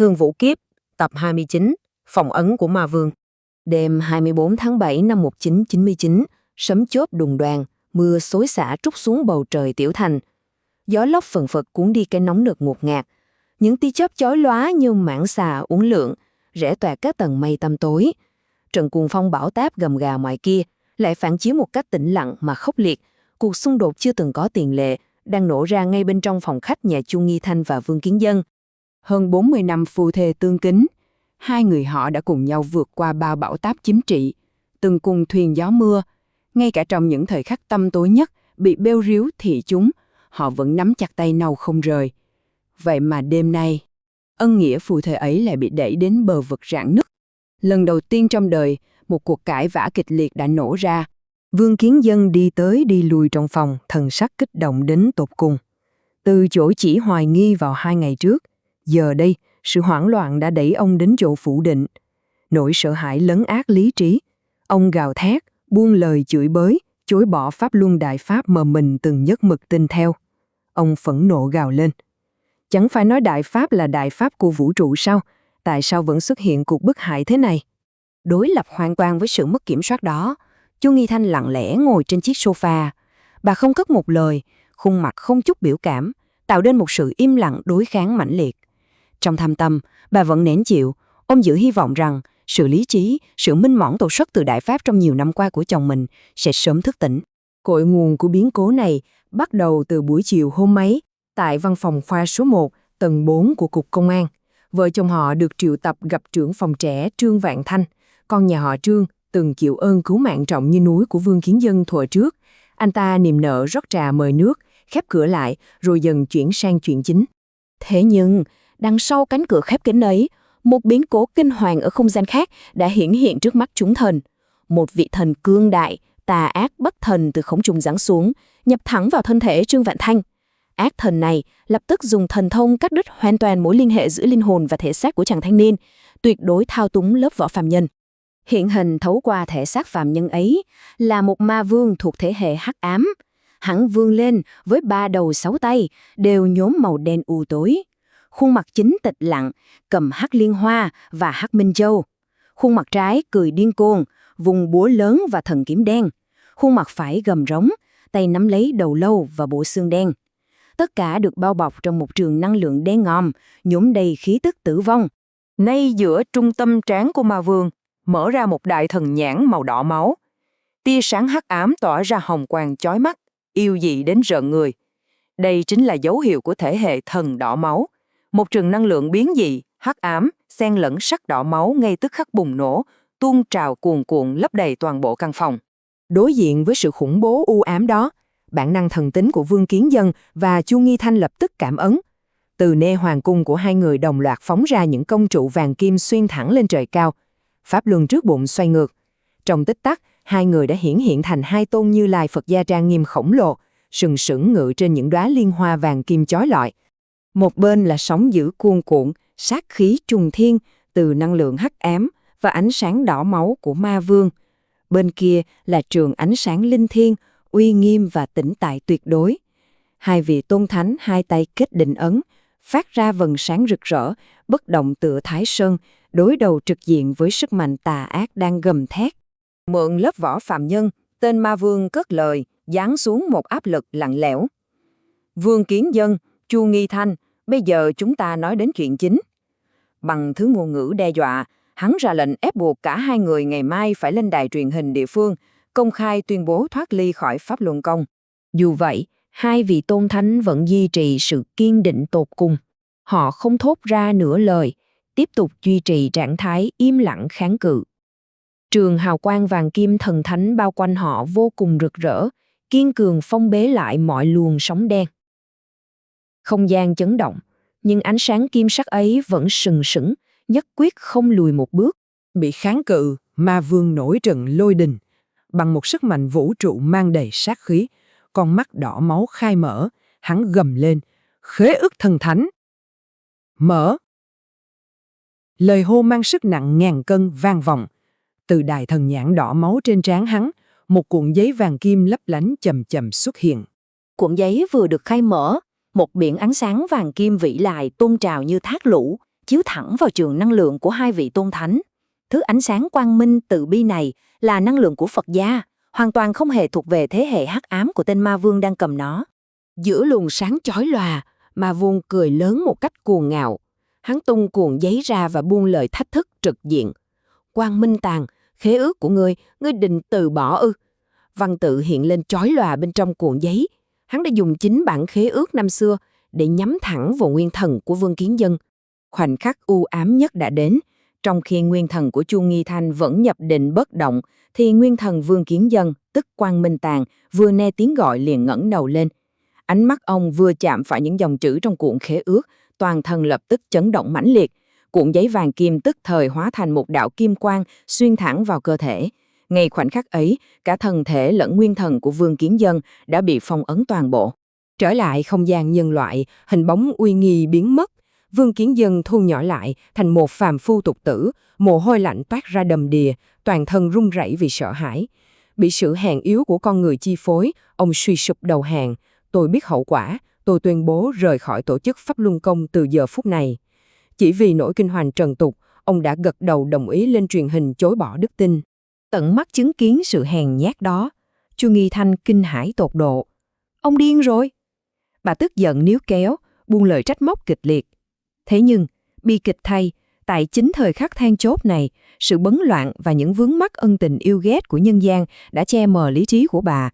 Thương Vũ Kiếp, tập 29, Phong ấn của Ma Vương. Đêm 24 tháng 7 năm 1999, sấm chớp đùng đoàng, mưa xối xả trút xuống bầu trời tiểu thành. Gió lốc phần phật cuốn đi cái nóng nực ngột ngạt. Những tia chớp chói lóa như mảng xà uốn lượn, rẽ toạc các tầng mây tăm tối. Trận cuồng phong bão táp gầm gà ngoài kia lại phản chiếu một cách tĩnh lặng mà khốc liệt. Cuộc xung đột chưa từng có tiền lệ đang nổ ra ngay bên trong phòng khách nhà Chu Nghi Thanh và Vương Kiến Dân. Hơn 40 năm phu thê tương kính, hai người họ đã cùng nhau vượt qua bao bão táp chính trị, từng cùng thuyền gió mưa. Ngay cả trong những thời khắc tăm tối nhất, bị bêu ríu thị chúng, họ vẫn nắm chặt tay nhau không rời. Vậy mà đêm nay, ân nghĩa phu thê ấy lại bị đẩy đến bờ vực rạn nứt. Lần đầu tiên trong đời, một cuộc cãi vã kịch liệt đã nổ ra. Vương Kiến Dân đi tới đi lui trong phòng, thần sắc kích động đến tột cùng. Từ chỗ chỉ hoài nghi vào 2 ngày trước, giờ đây, sự hoảng loạn đã đẩy ông đến chỗ phủ định. Nỗi sợ hãi lấn át lý trí. Ông gào thét, buông lời chửi bới, chối bỏ pháp luân đại pháp mà mình từng nhất mực tin theo. Ông phẫn nộ gào lên. Chẳng phải nói đại pháp là đại pháp của vũ trụ sao? Tại sao vẫn xuất hiện cuộc bức hại thế này? Đối lập hoàn toàn với sự mất kiểm soát đó, Chu Nghi Thanh lặng lẽ ngồi trên chiếc sofa. Bà không cất một lời, khuôn mặt không chút biểu cảm, tạo nên một sự im lặng đối kháng mãnh liệt. Trong thâm tâm, bà vẫn nén chịu, ông giữ hy vọng rằng sự lý trí, sự minh mẫn tột xuất từ đại pháp trong nhiều năm qua của chồng mình sẽ sớm thức tỉnh. Cội nguồn của biến cố này bắt đầu từ buổi chiều hôm ấy, tại văn phòng khoa số 1, tầng 4 của Cục Công an. Vợ chồng họ được triệu tập gặp trưởng phòng trẻ Trương Vạn Thanh, con nhà họ Trương, từng chịu ơn cứu mạng trọng như núi của Vương Kiến Dân thuở trước. Anh ta niềm nở rót trà mời nước, khép cửa lại, rồi dần chuyển sang chuyện chính. Thế nhưng, đằng sau cánh cửa khép kín ấy, một biến cố kinh hoàng ở không gian khác đã hiển hiện trước mắt chúng thần. Một vị thần cương đại, tà ác bất thần từ không trung giáng xuống, nhập thẳng vào thân thể Trương Vạn Thanh. Ác thần này lập tức dùng thần thông cắt đứt hoàn toàn mối liên hệ giữa linh hồn và thể xác của chàng thanh niên, tuyệt đối thao túng lớp vỏ phàm nhân. Hiện hình thấu qua thể xác phàm nhân ấy là một ma vương thuộc thể hệ hắc ám. Hắn vươn lên với 3 đầu 6 tay, đều nhuốm màu đen u tối. Khuôn mặt chính tịch lặng, cầm hắc liên hoa và hắc minh châu. Khuôn mặt trái cười điên cuồng, vùng búa lớn và thần kiếm đen. Khuôn mặt phải gầm rống, tay nắm lấy đầu lâu và bộ xương đen. Tất cả được bao bọc trong một trường năng lượng đen ngòm, nhuốm đầy khí tức tử vong. Nay giữa trung tâm trán của ma vương, mở ra một đại thần nhãn màu đỏ máu. Tia sáng hắc ám tỏa ra hồng quang chói mắt, yêu dị đến rợn người. Đây chính là dấu hiệu của thể hệ thần đỏ máu. Một trường năng lượng biến dị, hắc ám, xen lẫn sắc đỏ máu ngay tức khắc bùng nổ, tuôn trào cuồn cuộn lấp đầy toàn bộ căn phòng. Đối diện với sự khủng bố u ám đó, bản năng thần tính của Vương Kiến Dân và Chu Nghi Thanh lập tức cảm ứng. Từ nê hoàng cung của hai người đồng loạt phóng ra những công trụ vàng kim xuyên thẳng lên trời cao. Pháp luân trước bụng xoay ngược. Trong tích tắc, hai người đã hiển hiện thành hai tôn Như Lai Phật gia trang nghiêm khổng lồ, sừng sững ngự trên những đóa liên hoa vàng kim chói lọi. Một bên là sóng dữ cuồn cuộn, sát khí trùng thiên từ năng lượng hắc ám và ánh sáng đỏ máu của ma vương. Bên kia là trường ánh sáng linh thiêng, uy nghiêm và tĩnh tại tuyệt đối. Hai vị tôn thánh hai tay kết định ấn, phát ra vầng sáng rực rỡ, bất động tựa Thái Sơn, đối đầu trực diện với sức mạnh tà ác đang gầm thét. Mượn lớp vỏ phàm nhân, tên ma vương cất lời, giáng xuống một áp lực lạnh lẽo. Vương Kiến Dân, Chu Nghi Thanh, bây giờ chúng ta nói đến chuyện chính. Bằng thứ ngôn ngữ đe dọa, hắn ra lệnh ép buộc cả hai người ngày mai phải lên đài truyền hình địa phương, công khai tuyên bố thoát ly khỏi pháp luân công. Dù vậy, hai vị tôn thánh vẫn duy trì sự kiên định tột cùng. Họ không thốt ra nửa lời, tiếp tục duy trì trạng thái im lặng kháng cự. Trường hào quang vàng kim thần thánh bao quanh họ vô cùng rực rỡ, kiên cường phong bế lại mọi luồng sóng đen. Không gian chấn động, nhưng ánh sáng kim sắc ấy vẫn sừng sững, nhất quyết không lùi một bước. Bị kháng cự, ma vương nổi trận lôi đình. Bằng một sức mạnh vũ trụ mang đầy sát khí, con mắt đỏ máu khai mở, hắn gầm lên, khế ước thần thánh. Mở! Lời hô mang sức nặng ngàn cân vang vọng. Từ đài thần nhãn đỏ máu trên trán hắn, một cuộn giấy vàng kim lấp lánh chậm chậm xuất hiện. Cuộn giấy vừa được khai mở, một biển ánh sáng vàng kim vĩ lại tuôn trào như thác lũ, chiếu thẳng vào trường năng lượng của hai vị tôn thánh. Thứ ánh sáng quang minh từ bi này là năng lượng của Phật gia, hoàn toàn không hề thuộc về thế hệ hắc ám của tên ma vương đang cầm nó. Giữa luồng sáng chói lòa, ma vương cười lớn một cách cuồng ngạo. Hắn tung cuộn giấy ra và buông lời thách thức trực diện. Quang Minh Tàn, khế ước của ngươi định từ bỏ ư? Văn tự hiện lên chói lòa bên trong cuộn giấy. Hắn đã dùng chính bản khế ước năm xưa để nhắm thẳng vào nguyên thần của Vương Kiến Dân. Khoảnh khắc u ám nhất đã đến. Trong khi nguyên thần của Chu Nghi Thanh vẫn nhập định bất động, thì nguyên thần Vương Kiến Dân, tức Quang Minh Tàn, vừa nghe tiếng gọi liền ngẩng đầu lên. Ánh mắt ông vừa chạm phải những dòng chữ trong cuộn khế ước, toàn thân lập tức chấn động mãnh liệt. Cuộn giấy vàng kim tức thời hóa thành một đạo kim quang xuyên thẳng vào cơ thể. Ngay khoảnh khắc ấy, cả thân thể lẫn nguyên thần của Vương Kiến Dân đã bị phong ấn toàn bộ. Trở lại không gian nhân loại, hình bóng uy nghi biến mất. Vương Kiến Dân thu nhỏ lại thành một phàm phu tục tử, mồ hôi lạnh toát ra đầm đìa, toàn thân run rẩy vì sợ hãi. Bị sự hèn yếu của con người chi phối, ông suy sụp đầu hàng. Tôi biết hậu quả, tôi tuyên bố rời khỏi tổ chức Pháp Luân Công từ giờ phút này. Chỉ vì nỗi kinh hoàng trần tục, ông đã gật đầu đồng ý lên truyền hình chối bỏ đức tin. Tận mắt chứng kiến sự hèn nhát đó, Chu Nghi Thanh kinh hãi tột độ. Ông điên rồi. Bà tức giận níu kéo, buông lời trách móc kịch liệt. Thế nhưng, bi kịch thay, tại chính thời khắc then chốt này, sự bấn loạn và những vướng mắc ân tình yêu ghét của nhân gian đã che mờ lý trí của bà.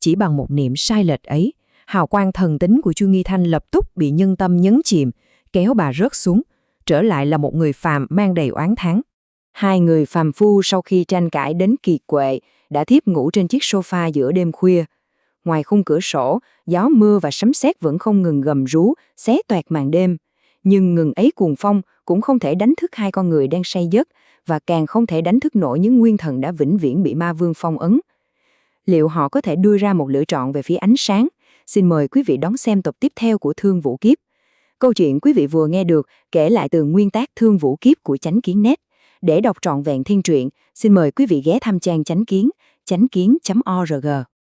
Chỉ bằng một niệm sai lệch ấy, hào quang thần tính của Chu Nghi Thanh lập tức bị nhân tâm nhấn chìm, kéo bà rớt xuống, trở lại là một người phàm mang đầy oán thán. Hai người phàm phu sau khi tranh cãi đến kiệt quệ đã thiếp ngủ trên chiếc sofa giữa đêm khuya. Ngoài khung cửa sổ, gió mưa và sấm sét vẫn không ngừng gầm rú, xé toạc màn đêm. Nhưng ngừng ấy cuồng phong cũng không thể đánh thức hai con người đang say giấc, và càng không thể đánh thức nổi những nguyên thần đã vĩnh viễn bị ma vương phong ấn. Liệu họ có thể đưa ra một lựa chọn về phía ánh sáng? Xin mời quý vị đón xem tập tiếp theo của Thương Vũ Kiếp. Câu chuyện quý vị vừa nghe được kể lại từ nguyên tác Thương Vũ Kiếp của Chánh Kiến Net. Để đọc trọn vẹn thiên truyện, xin mời quý vị ghé thăm trang Chánh Kiến, chánh kiến.org.